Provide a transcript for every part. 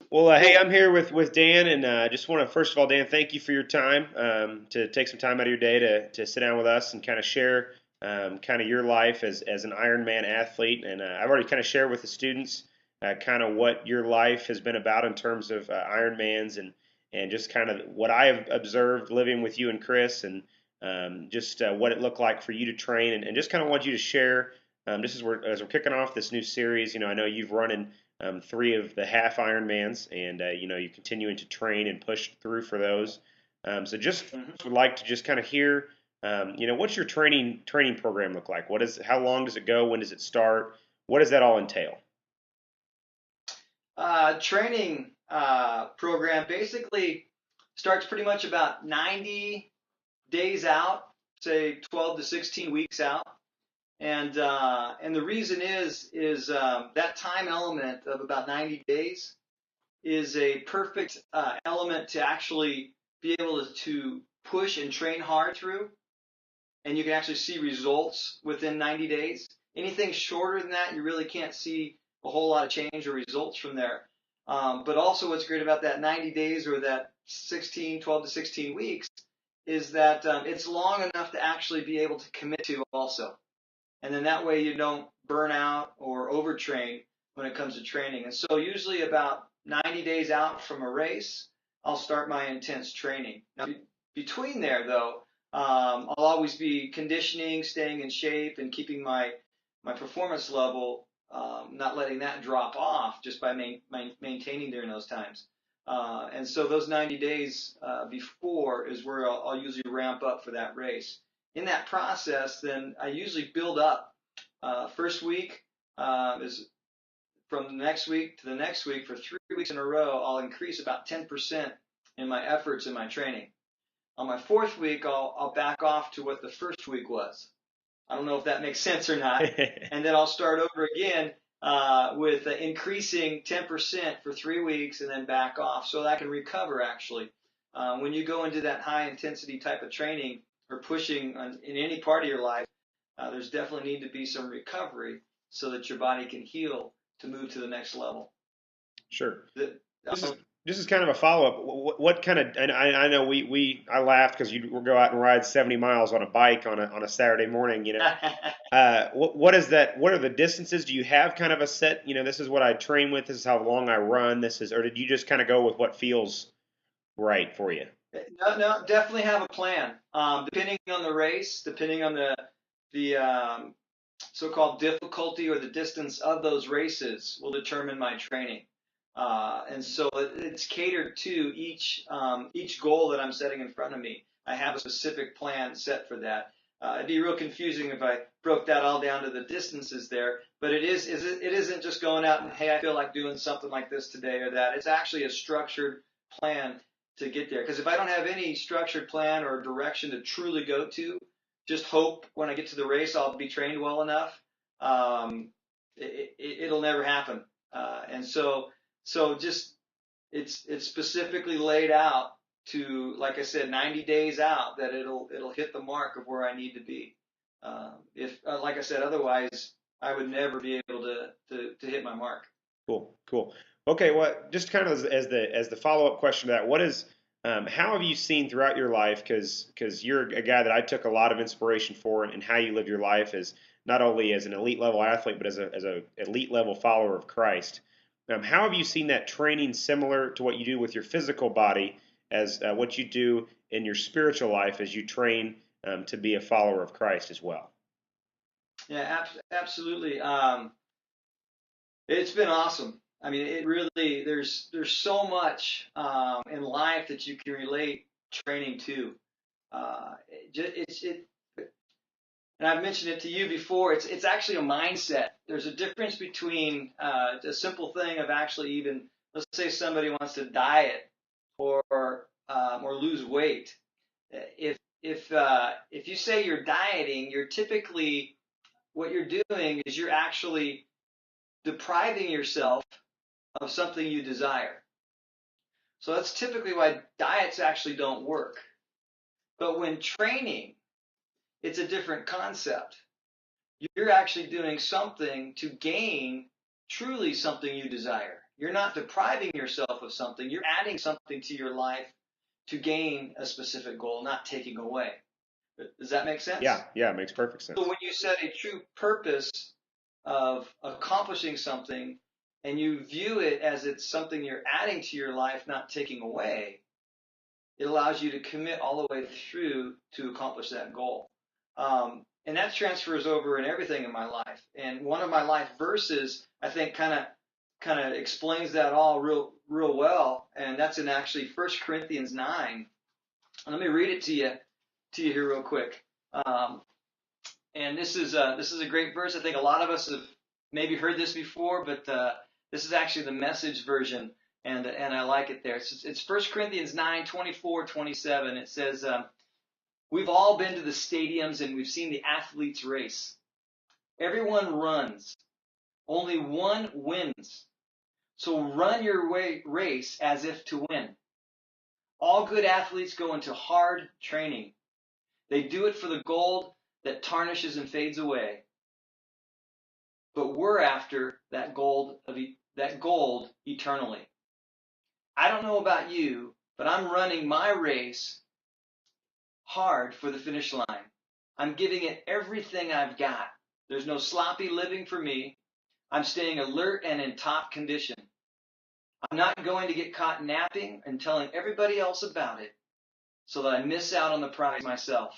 Well, hey, I'm here with Dan, and just want to first of all, Dan, thank you for your time to take some time out of your day to sit down with us and kind of share kind of your life as an Ironman athlete. And I've already kind of shared with the students kind of what your life has been about in terms of Ironmans and just kind of what I have observed living with you and Chris, and just what it looked like for you to train, and just kind of want you to share. Just as we're kicking off this new series, I know you've run in three of the half Ironmans, and you're continuing to train and push through for those. So just Mhm. would like to just kind of hear, what's your training program look like? How long does it go? When does it start? What does that all entail? Training program basically starts pretty much about 90 days out, say 12 to 16 weeks out. And the reason is that time element of about 90 days is a perfect element to actually be able to push and train hard through, and you can actually see results within 90 days. Anything shorter than that, you really can't see a whole lot of change or results from there. But also, what's great about that 90 days or that 12 to 16 weeks is that it's long enough to actually be able to commit to also. And then that way you don't burn out or overtrain when it comes to training. And so usually about 90 days out from a race, I'll start my intense training. Now, between there though, I'll always be conditioning, staying in shape, and keeping my performance level, not letting that drop off just by maintaining during those times. And so those 90 days before is where I'll usually ramp up for that race. In that process, then I usually build up. First week is from the next week to the next week for 3 weeks in a row. I'll increase about 10% in my efforts in my training. On my fourth week, I'll back off to what the first week was. I don't know if that makes sense or not. And then I'll start over again with increasing 10% for 3 weeks and then back off so that I can recover actually. When you go into that high intensity type of training or pushing in any part of your life, there's definitely need to be some recovery so that your body can heal to move to the next level. Sure. The, This is this is kind of a follow up. What kind of? And I know I laughed because you would go out and ride 70 miles on a bike on a Saturday morning. What is that? What are the distances? Do you have kind of a set? This is what I train with. This is how long I run. Or did you just kind of go with what feels right for you? No, no, definitely have a plan. Depending on the race, depending on the so-called difficulty or the distance of those races will determine my training. And so it's catered to each goal that I'm setting in front of me. I have a specific plan set for that. It'd be real confusing if I broke that all down to the distances there, but it isn't just going out and hey, I feel like doing something like this today or that. It's actually a structured plan to get there. Because if I don't have any structured plan or direction to truly go to, just hope when I get to the race I'll be trained well enough. It'll never happen. And so just it's specifically laid out to, like I said, 90 days out that it'll hit the mark of where I need to be. If like I said, otherwise I would never be able to hit my mark. Cool, cool. Okay, well, just kind of as the follow up question to that, how have you seen throughout your life? Because you're a guy that I took a lot of inspiration for, and how you live your life as not only as an elite level athlete, but as a elite level follower of Christ. How have you seen that training similar to what you do with your physical body as what you do in your spiritual life as you train to be a follower of Christ as well? Yeah, absolutely. It's been awesome. I mean, it really there's so much in life that you can relate training to. It and I've mentioned it to you before. It's actually a mindset. There's a difference between a simple thing of actually even let's say somebody wants to diet or lose weight. If you say you're dieting, you're typically what you're doing is you're actually depriving yourself of something you desire. So that's typically why diets actually don't work. But when training, it's a different concept. You're actually doing something to gain truly something you desire. You're not depriving yourself of something. You're adding something to your life to gain a specific goal, not taking away. Does that make sense? Yeah, it makes perfect sense. So when you set a true purpose of accomplishing something and you view it as it's something you're adding to your life, not taking away, it allows you to commit all the way through to accomplish that goal. And that transfers over in everything in my life. And one of my life verses, I think, kind of explains that all real well. And that's in actually 1 Corinthians 9. And let me read it to you here real quick. And this is a great verse. I think a lot of us have maybe heard this before, but this is actually the Message version, and I like it there. It's 1 Corinthians 9, 24, 27. It says, we've all been to the stadiums and we've seen the athletes race. Everyone runs. Only one wins. So run your race as if to win. All good athletes go into hard training. They do it for the gold that tarnishes and fades away. But we're after that gold eternally. I don't know about you, but I'm running my race hard for the finish line. I'm giving it everything I've got. There's no sloppy living for me. I'm staying alert and in top condition. I'm not going to get caught napping and telling everybody else about it so that I miss out on the prize myself.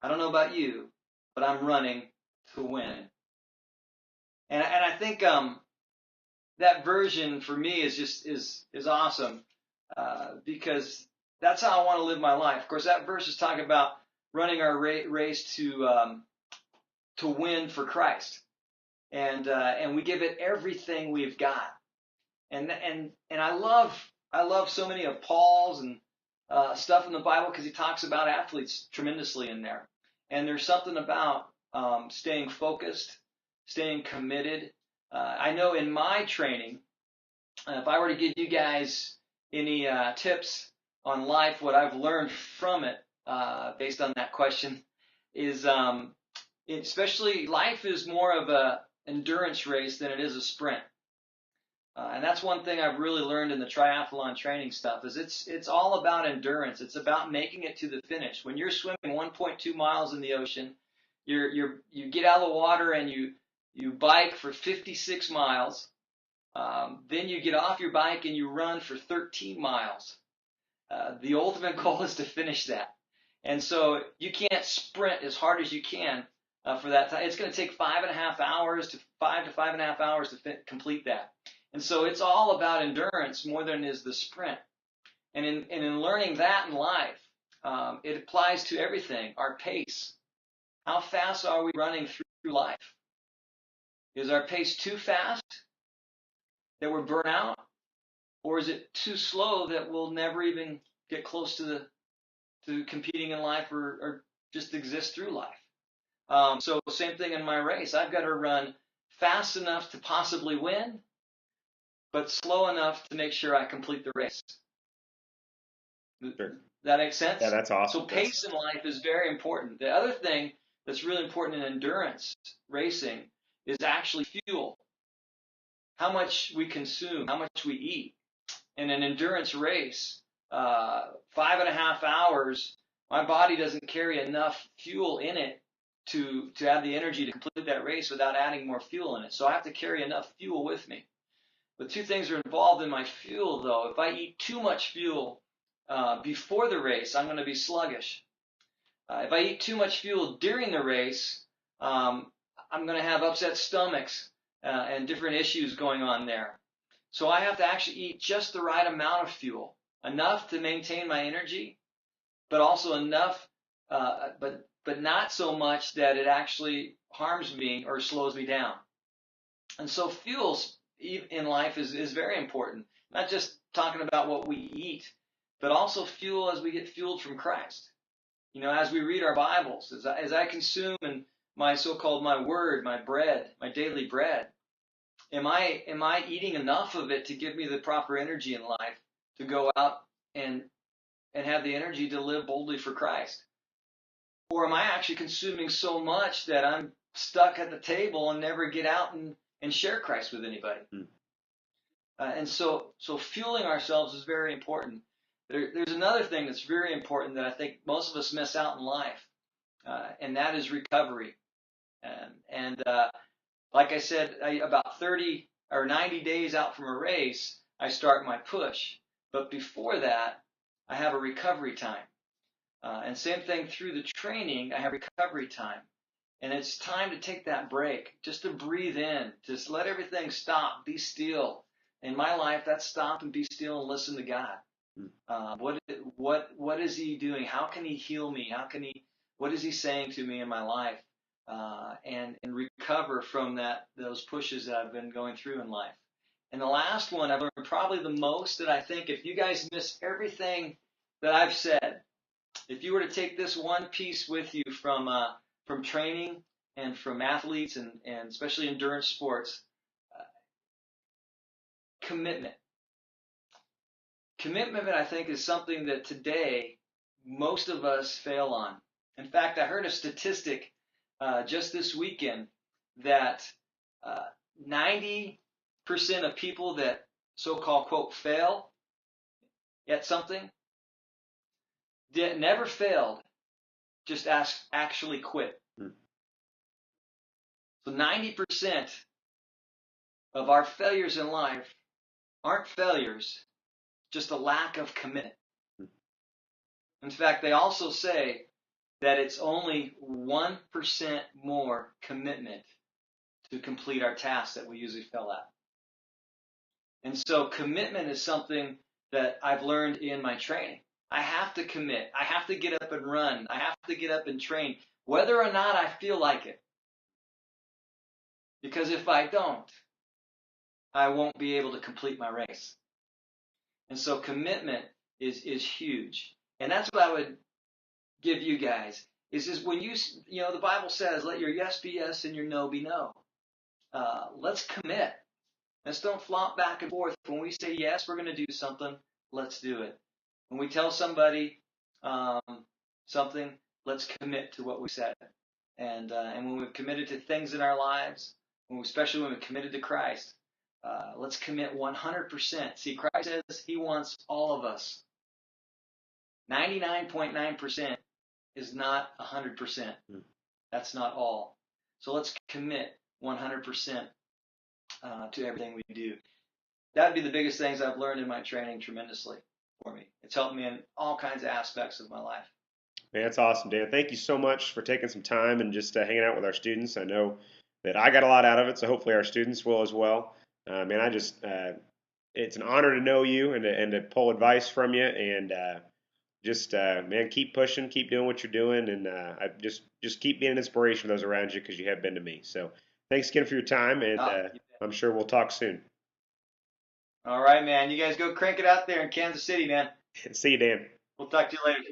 I don't know about you, but I'm running to win. And I think that version for me is awesome because that's how I want to live my life. Of course, that verse is talking about running our race to win for Christ, and we give it everything we've got. And I love so many of Paul's and stuff in the Bible because he talks about athletes tremendously in there. And there's something about staying focused, staying committed. I know in my training, if I were to give you guys any tips on life, what I've learned from it based on that question is especially life is more of a endurance race than it is a sprint. And that's one thing I've really learned in the triathlon training stuff is it's all about endurance. It's about making it to the finish. When you're swimming 1.2 miles in the ocean, you get out of the water and you bike for 56 miles. Then you get off your bike and you run for 13 miles. The ultimate goal is to finish that. And so you can't sprint as hard as you can for that time. It's going to take 5.5 hours to 5.5 hours to complete that. And so it's all about endurance more than it is the sprint. And in learning that in life, it applies to everything. Our pace. How fast are we running through life? Is our pace too fast that we're burnt out? Or is it too slow that we'll never even get close to competing in life or just exist through life? So same thing in my race. I've got to run fast enough to possibly win, but slow enough to make sure I complete the race. Sure. That makes sense? Yeah, that's awesome. So pace in life is very important. The other thing that's really important in endurance racing is actually fuel. How much we consume, how much we eat. In an endurance race, 5.5 hours, my body doesn't carry enough fuel in it to have the energy to complete that race without adding more fuel in it. So I have to carry enough fuel with me. But two things are involved in my fuel, though. If I eat too much fuel before the race, I'm going to be sluggish. If I eat too much fuel during the race, I'm going to have upset stomachs and different issues going on there. So I have to actually eat just the right amount of fuel, enough to maintain my energy, but also enough, but not so much that it actually harms me or slows me down. And so fuels in life is very important. Not just talking about what we eat, but also fuel as we get fueled from Christ. You know, as we read our Bibles, as I consume and my so-called my word, my bread, my daily bread, am I eating enough of it to give me the proper energy in life to go out and have the energy to live boldly for Christ? Or am I actually consuming so much that I'm stuck at the table and never get out and share Christ with anybody? And so fueling ourselves is very important. There's another thing that's very important that I think most of us miss out in life, and that is recovery. And like I said, about 30 or 90 days out from a race, I start my push. But before that, I have a recovery time. And same thing through the training, I have recovery time. And it's time to take that break, just to breathe in, just let everything stop, be still. In my life, that's stop and be still and listen to God. What is He doing? How can He heal me? What is He saying to me in my life? And recover from those pushes that I've been going through in life. And the last one I've learned probably the most, that I think if you guys miss everything that I've said, if you were to take this one piece with you from training and from athletes and especially endurance sports, commitment. Commitment, I think, is something that today most of us fail on. In fact, I heard a statistic just this weekend that 90% of people that so-called, quote, fail at something never failed, just actually quit. So 90% of our failures in life aren't failures, just a lack of commitment. In fact, they also say that it's only 1% more commitment to complete our tasks that we usually fail at. And so commitment is something that I've learned in my training. I have to commit. I have to get up and run. I have to get up and train, whether or not I feel like it. Because if I don't, I won't be able to complete my race. And so commitment is huge. And that's what I would give you guys, is when the Bible says, let your yes be yes and your no be no. Let's commit. Let's don't flop back and forth. When we say yes, we're going to do something, let's do it. When we tell somebody something, let's commit to what we said. And when we've committed to things in our lives, especially when we're committed to Christ, let's commit 100%. See, Christ says He wants all of us. 99.9% is not 100%. That's not all. So let's commit 100% to everything we do. That would be the biggest things I've learned in my training tremendously for me. It's helped me in all kinds of aspects of my life. Man, that's awesome, Dan. Thank you so much for taking some time and just hanging out with our students. I know that I got a lot out of it, so hopefully our students will as well. Man, it's an honor to know you and to pull advice from you. And man, keep pushing, keep doing what you're doing, and I just keep being an inspiration to those around you, because you have been to me. So thanks again for your time, and I'm sure we'll talk soon. All right, man. You guys go crank it out there in Kansas City, man. See you, Dan. We'll talk to you later.